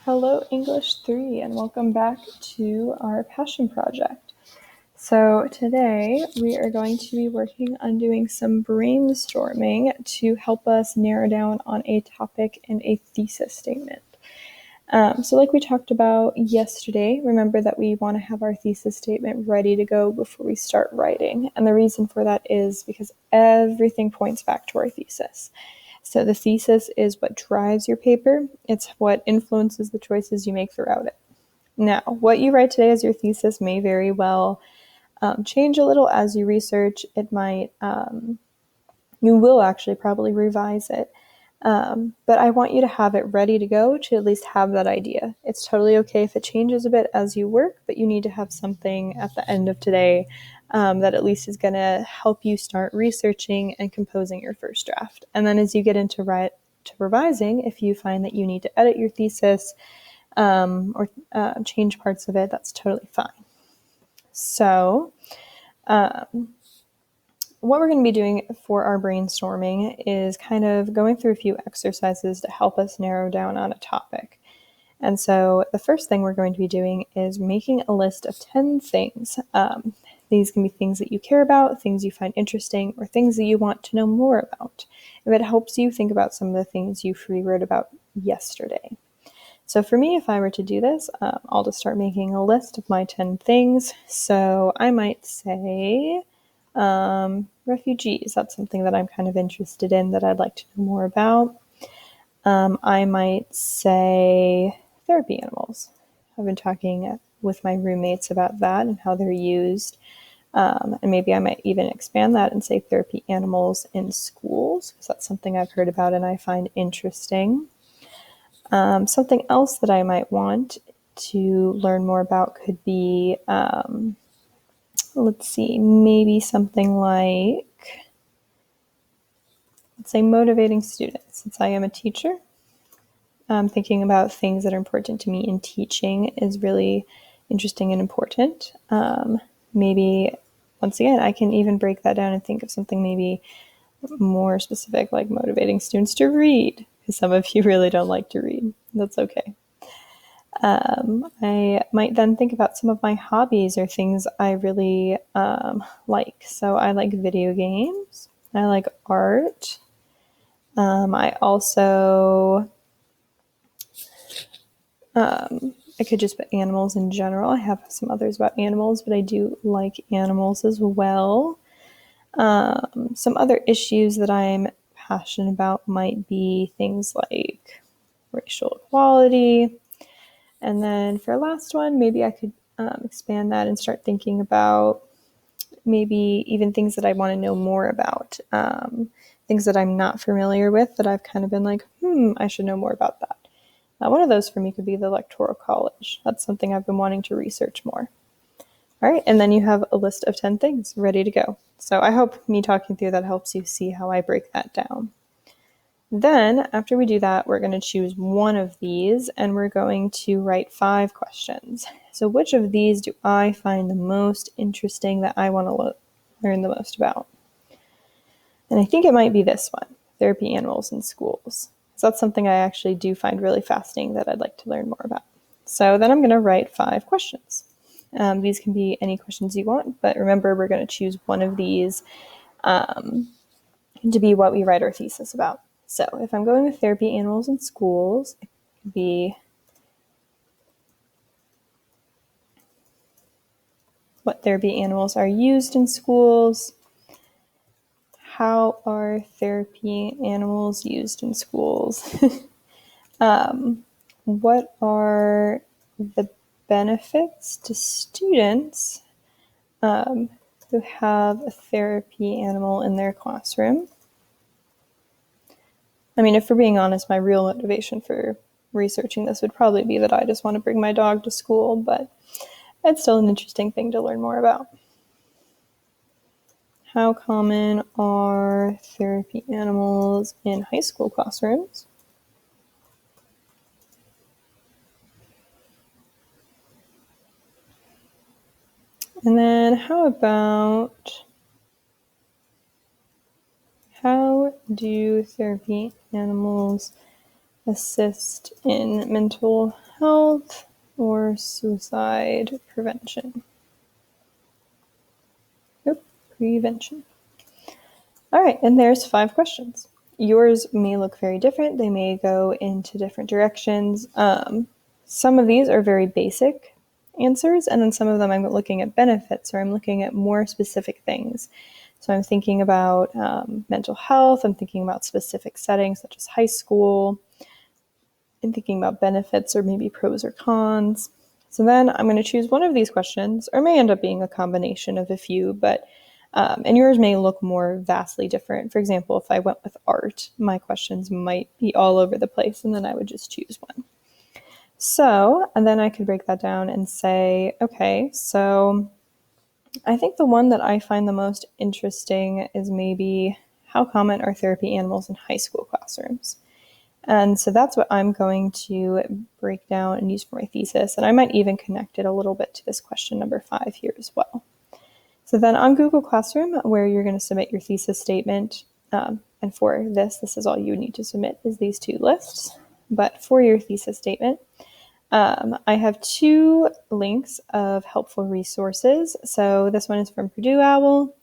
Hello, English 3, and welcome back to our passion project. So today we are going to be working on doing some brainstorming to help us narrow down on a topic and a thesis statement. So like we talked about yesterday, remember that we want to have our thesis statement ready to go before we start writing. And the reason for that is because everything points back to our thesis. So the thesis is what drives your paper. It's what influences the choices you make throughout it. Now, what you write today as your thesis may very well change a little as you research. It might, you will actually probably revise it. But I want you to have it ready to go to at least have that idea. It's totally okay if it changes a bit as you work, but you need to have something at the end of today that at least is going to help you start researching and composing your first draft. And then as you get into revising, if you find that you need to edit your thesis or change parts of it, that's totally fine. So what we're going to be doing for our brainstorming is kind of going through a few exercises to help us narrow down on a topic. And so the first thing we're going to be doing is making a list of 10 things. These can be things that you care about, things you find interesting, or things that you want to know more about. If it helps you think about some of the things you wrote about yesterday. So for me, if I were to do this, I'll just start making a list of my 10 things. So I might say refugees. That's something that I'm kind of interested in that I'd like to know more about. I might say therapy animals. I've been talking with my roommates about that and how they're used. And maybe I might even expand that and say therapy animals in schools, because that's something I've heard about and I find interesting. Something else that I might want to learn more about could be, let's see, maybe something like, let's say motivating students. Since I am a teacher, thinking about things that are important to me in teaching is really interesting and important. Maybe, once again, I can even break that down and think of something maybe more specific, like motivating students to read, because some of you really don't like to read. That's okay. I might then think about some of my hobbies or things I really like. So I like video games. I like art. I also, I could just put animals in general. I have some others about animals, but I do like animals as well. Some other issues that I'm passionate about might be things like racial equality. And then for last one, maybe I could expand that and start thinking about maybe even things that I want to know more about, things that I'm not familiar with that I've kind of been like, I should know more about that. One of those for me could be the electoral college. That's something I've been wanting to research more. All right, and then you have a list of 10 things ready to go. So I hope me talking through that helps you see how I break that down. Then, after we do that, we're going to choose one of these and we're going to write 5 questions. So which of these do I find the most interesting that I want to learn the most about? And I think it might be this one, therapy animals in schools. So that's something I actually do find really fascinating that I'd like to learn more about. So then I'm going to write 5 questions. These can be any questions you want, but remember we're going to choose one of these to be what we write our thesis about. So if I'm going with therapy animals in schools, it could be what therapy animals are used in schools. How are therapy animals used in schools? What are the benefits to students who have a therapy animal in their classroom? I mean, if we're being honest, my real motivation for researching this would probably be that I just want to bring my dog to school, but it's still an interesting thing to learn more about. How common are therapy animals in high school classrooms? And then how about, how do therapy animals assist in mental health or suicide prevention? Nope, prevention. All right, and there's 5 questions. Yours may look very different. They may go into different directions. Some of these are very basic answers, and then some of them I'm looking at benefits, or I'm looking at more specific things. So I'm thinking about mental health. I'm thinking about specific settings such as high school. I'm thinking about benefits or maybe pros or cons. So then I'm going to choose one of these questions, or may end up being a combination of a few, but and yours may look more vastly different. For example, if I went with art, my questions might be all over the place, and then I would just choose one. So, and then I could break that down and say, okay, so I think the one that I find the most interesting is maybe how common are therapy animals in high school classrooms? And so that's what I'm going to break down and use for my thesis. And I might even connect it a little bit to this question number 5 here as well. So then on Google Classroom, where you're going to submit your thesis statement, and for this is all you need to submit is these 2 lists. But for your thesis statement, I have 2 links of helpful resources. So this one is from Purdue OWL.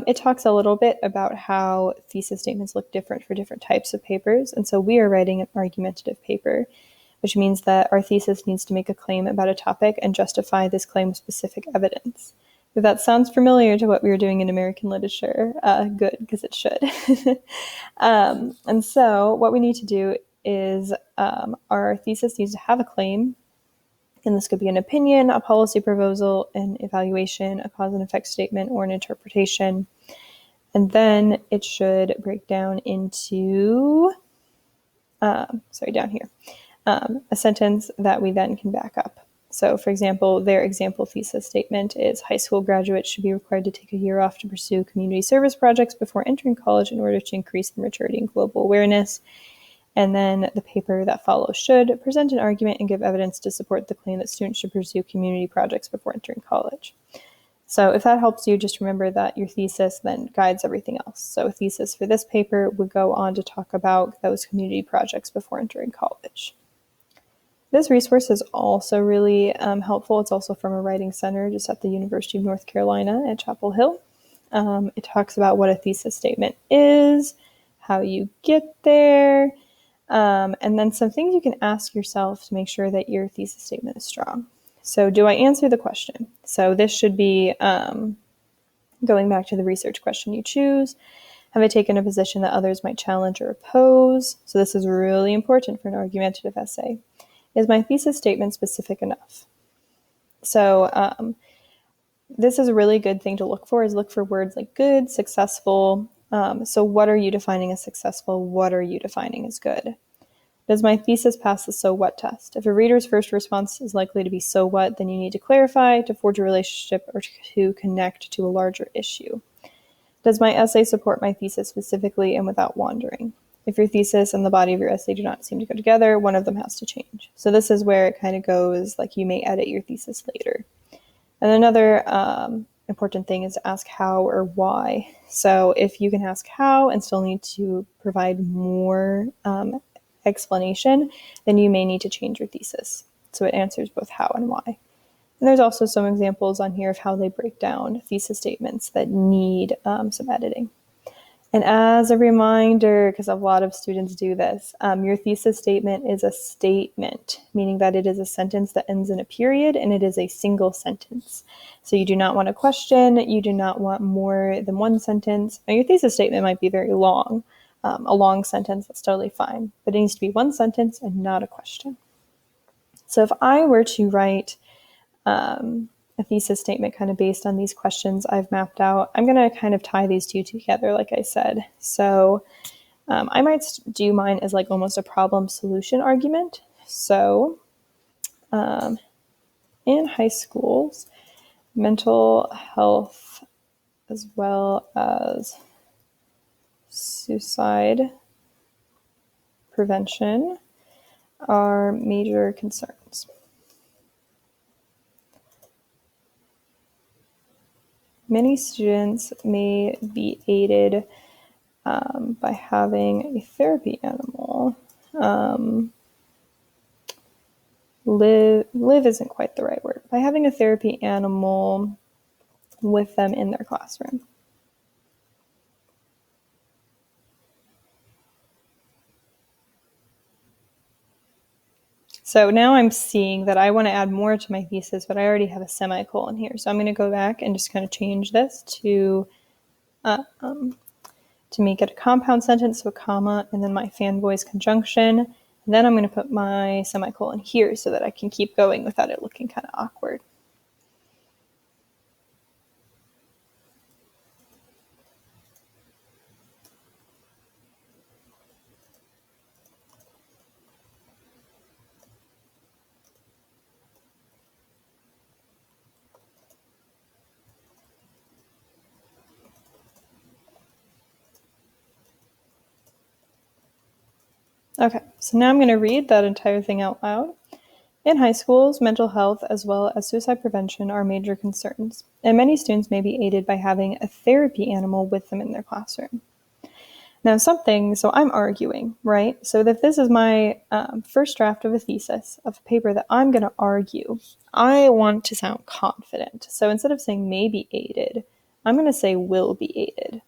It talks a little bit about how thesis statements look different for different types of papers. And so we are writing an argumentative paper, which means that our thesis needs to make a claim about a topic and justify this claim with specific evidence. If that sounds familiar to what we were doing in American literature, good, because it should. And so what we need to do is our thesis needs to have a claim. And this could be an opinion, a policy proposal, an evaluation, a cause and effect statement, or an interpretation. And then it should break down into, down here, a sentence that we then can back up. So, for example, their example thesis statement is high school graduates should be required to take a year off to pursue community service projects before entering college in order to increase their maturity and global awareness. And then the paper that follows should present an argument and give evidence to support the claim that students should pursue community projects before entering college. So if that helps you, just remember that your thesis then guides everything else. So a thesis for this paper would go on to talk about those community projects before entering college. This resource is also really helpful. It's also from a writing center just at the University of North Carolina at Chapel Hill. It talks about what a thesis statement is, how you get there, and then some things you can ask yourself to make sure that your thesis statement is strong. So do I answer the question? So this should be going back to the research question you choose. Have I taken a position that others might challenge or oppose? So this is really important for an argumentative essay. Is my thesis statement specific enough? So this is a really good thing to look for, is look for words like good, successful. So what are you defining as successful? What are you defining as good? Does my thesis pass the so what test? If a reader's first response is likely to be so what, then you need to clarify, to forge a relationship, or to connect to a larger issue. Does my essay support my thesis specifically and without wandering? If your thesis and the body of your essay do not seem to go together, one of them has to change. So this is where it kind of goes, like you may edit your thesis later. And another important thing is to ask how or why. So if you can ask how and still need to provide more explanation, then you may need to change your thesis. So it answers both how and why. And there's also some examples on here of how they break down thesis statements that need some editing. And as a reminder, because a lot of students do this, your thesis statement is a statement, meaning that it is a sentence that ends in a period and it is a single sentence. So you do not want a question, you do not want more than one sentence. Now, your thesis statement might be very long, a long sentence, that's totally fine, but it needs to be one sentence and not a question. So if I were to write a thesis statement kind of based on these questions I've mapped out, I'm going to kind of tie these 2 together, like I said. So I might do mine as like almost a problem solution argument. So in high schools, mental health as well as suicide prevention are major concerns. Many students may be aided by having a therapy animal live isn't quite the right word, by having a therapy animal with them in their classroom. So now I'm seeing that I want to add more to my thesis, but I already have a semicolon here. So I'm going to go back and just kind of change this to make it a compound sentence, so a comma, and then my fanboys conjunction. And then I'm going to put my semicolon here so that I can keep going without it looking kind of awkward. Okay, so now I'm going to read that entire thing out loud. In high schools, mental health as well as suicide prevention are major concerns, and many students may be aided by having a therapy animal with them in their classroom. Now so I'm arguing, right? So if this is my first draft of a thesis, of a paper that I'm going to argue, I want to sound confident. So instead of saying may be aided, I'm going to say will be aided,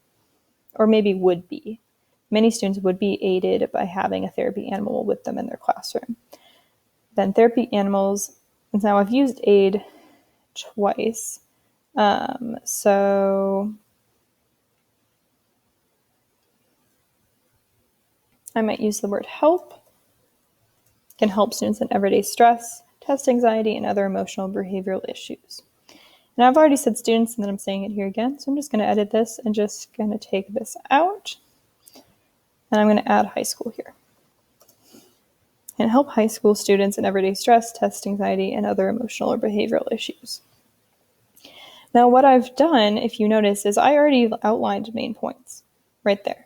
or maybe would be. Many students would be aided by having a therapy animal with them in their classroom. Then therapy animals, and now I've used aid twice. So I might use the word help. Can help students in everyday stress, test anxiety, and other emotional behavioral issues. And I've already said students, and then I'm saying it here again. So I'm just going to edit this and just going to take this out. And I'm going to add high school here. And help high school students in everyday stress, test anxiety, and other emotional or behavioral issues. Now what I've done, if you notice, is I already outlined main points right there.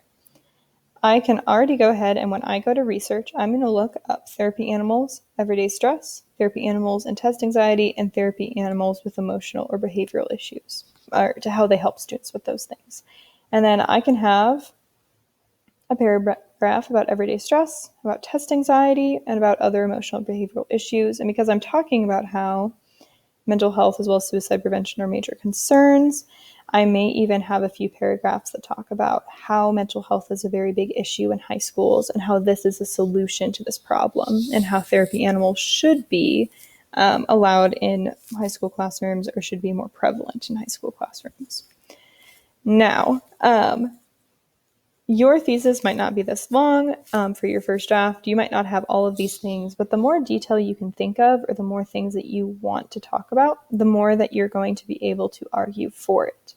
I can already go ahead and when I go to research, I'm going to look up therapy animals, everyday stress, therapy animals and test anxiety, and therapy animals with emotional or behavioral issues, or to how they help students with those things. And then I can have a paragraph about everyday stress, about test anxiety, and about other emotional and behavioral issues. And because I'm talking about how mental health as well as suicide prevention are major concerns, I may even have a few paragraphs that talk about how mental health is a very big issue in high schools and how this is a solution to this problem and how therapy animals should be allowed in high school classrooms or should be more prevalent in high school classrooms. Now, your thesis might not be this long for your first draft. You might not have all of these things, but the more detail you can think of or the more things that you want to talk about, the more that you're going to be able to argue for it.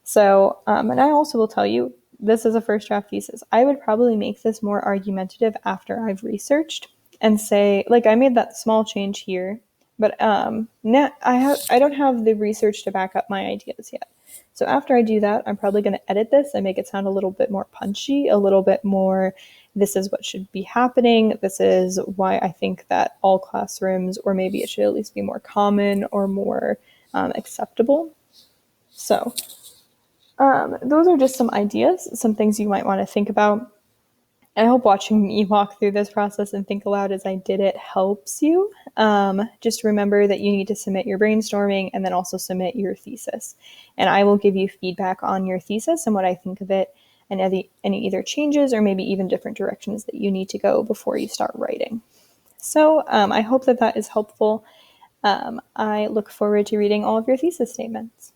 So, and I also will tell you, this is a first draft thesis. I would probably make this more argumentative after I've researched and say, like I made that small change here, but now I don't have the research to back up my ideas yet. So after I do that, I'm probably going to edit this and make it sound a little bit more punchy, a little bit more, this is what should be happening. This is why I think that all classrooms, or maybe it should at least be more common or more acceptable. So those are just some ideas, some things you might want to think about. I hope watching me walk through this process and think aloud as I did it helps you. Just remember that you need to submit your brainstorming and then also submit your thesis. And I will give you feedback on your thesis and what I think of it and any either changes or maybe even different directions that you need to go before you start writing. So I hope that is helpful. I look forward to reading all of your thesis statements.